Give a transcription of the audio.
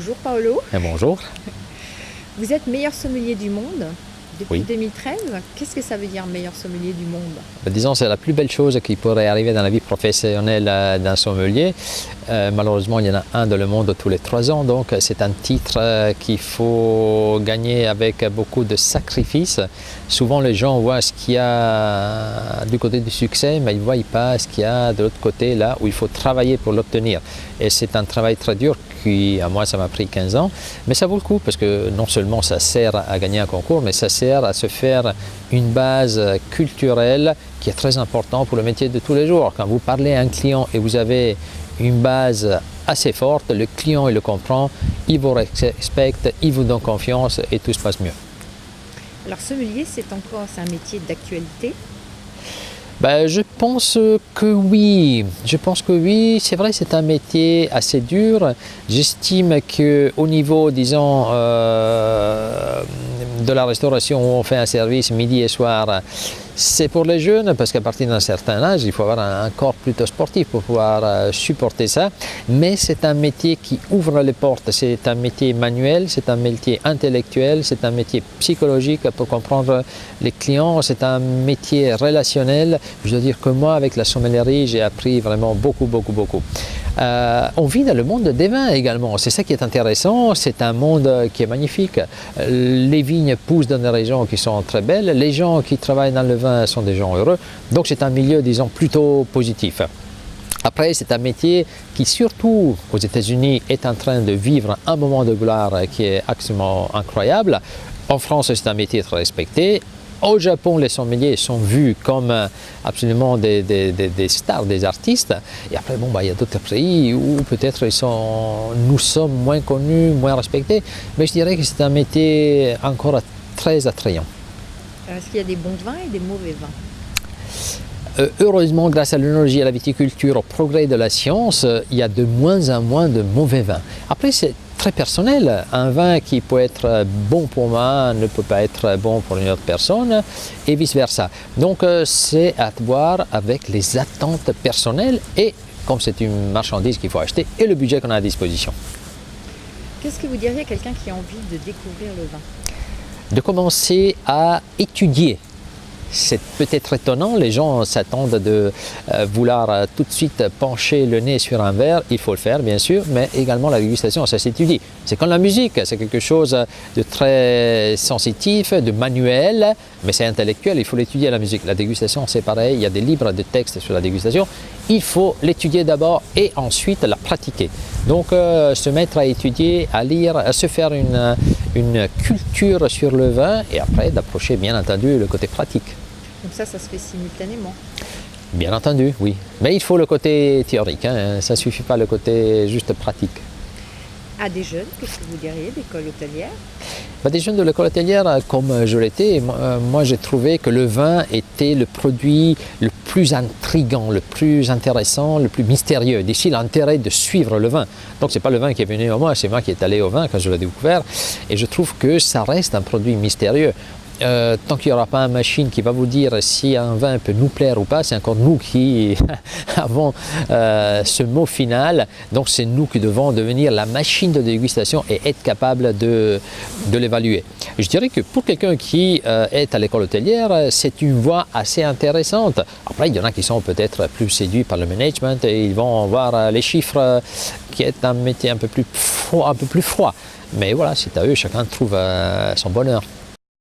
Bonjour Paolo, Et bonjour. vous êtes meilleur sommelier du monde depuis Oui. 2013. Qu'est-ce que ça veut dire meilleur sommelier du monde? Disons, c'est la plus belle chose qui pourrait arriver dans la vie professionnelle d'un sommelier. Malheureusement, il y en a un dans le monde tous les 3 ans, donc c'est un titre qu'il faut gagner avec beaucoup de sacrifices. Souvent, les gens voient ce qu'il y a du côté du succès, mais ils ne voient pas ce qu'il y a de l'autre côté, là où il faut travailler pour l'obtenir. Et c'est un travail très dur qui, à moi, ça m'a pris 15 ans, mais ça vaut le coup parce que non seulement ça sert à gagner un concours, mais ça sert à se faire une base culturelle qui est très importante pour le métier de tous les jours. Quand vous parlez à un client et vous avez une base assez forte, le client il le comprend, il vous respecte, il vous donne confiance et tout se passe mieux. Alors sommelier, c'est un métier d'actualité. Je pense que oui. Je pense que oui. C'est vrai, c'est un métier assez dur. J'estime qu'au niveau, disons, de la restauration où on fait un service midi et soir, c'est pour les jeunes parce qu'à partir d'un certain âge, il faut avoir un corps plutôt sportif pour pouvoir supporter ça. Mais c'est un métier qui ouvre les portes. C'est un métier manuel, c'est un métier intellectuel, c'est un métier psychologique pour comprendre les clients. C'est un métier relationnel. Je dois dire que moi, avec la sommellerie, j'ai appris vraiment beaucoup. On vit dans le monde des vins également, c'est ça qui est intéressant, c'est un monde qui est magnifique. Les vignes poussent dans des régions qui sont très belles, les gens qui travaillent dans le vin sont des gens heureux, donc c'est un milieu, disons, plutôt positif. Après, c'est un métier qui, surtout aux États-Unis, est en train de vivre un moment de gloire qui est absolument incroyable. En France, c'est un métier très respecté. Au Japon, les sommeliers sont vus comme absolument des stars, des artistes. Et après, il y a d'autres pays où peut-être nous sommes moins connus, moins respectés. Mais je dirais que c'est un métier encore très attrayant. Alors, est-ce qu'il y a des bons vins et des mauvais vins? Heureusement, grâce à l'œnologie et à la viticulture, au progrès de la science, il y a de moins en moins de mauvais vins. Après, c'est très personnel. Un vin qui peut être bon pour moi ne peut pas être bon pour une autre personne et vice-versa. Donc, c'est à voir avec les attentes personnelles et comme c'est une marchandise qu'il faut acheter et le budget qu'on a à disposition. Qu'est-ce que vous diriez à quelqu'un qui a envie de découvrir le vin? De commencer à étudier. C'est peut-être étonnant, les gens s'attendent de vouloir tout de suite pencher le nez sur un verre, il faut le faire bien sûr, mais également la dégustation, ça s'étudie. C'est comme la musique, c'est quelque chose de très sensitif, de manuel, mais c'est intellectuel, il faut l'étudier la musique. La dégustation c'est pareil, il y a des livres de textes sur la dégustation, il faut l'étudier d'abord et ensuite la pratiquer. Donc se mettre à étudier, à lire, à se faire une culture sur le vin et après d'approcher bien entendu le côté pratique. Donc ça se fait simultanément? Bien entendu, oui. Mais il faut le côté théorique, hein. Ça ne suffit pas le côté juste pratique. À des jeunes, qu'est-ce que vous diriez d'école hôtelière? Des jeunes de l'école hôtelière, comme je l'étais, moi j'ai trouvé que le vin était le produit le plus intriguant, le plus intéressant, le plus mystérieux. D'ici l'intérêt de suivre le vin. Donc ce n'est pas le vin qui est venu à moi, c'est moi qui est allé au vin quand je l'ai découvert. Et je trouve que ça reste un produit mystérieux. Tant qu'il n'y aura pas une machine qui va vous dire si un vin peut nous plaire ou pas, c'est encore nous qui avons ce mot final. Donc c'est nous qui devons devenir la machine de dégustation et être capable de l'évaluer. Je dirais que pour quelqu'un qui est à l'école hôtelière, c'est une voie assez intéressante. Après, il y en a qui sont peut-être plus séduits par le management et ils vont voir les chiffres qui est un métier un peu plus froid. Mais voilà, c'est à eux, chacun trouve son bonheur.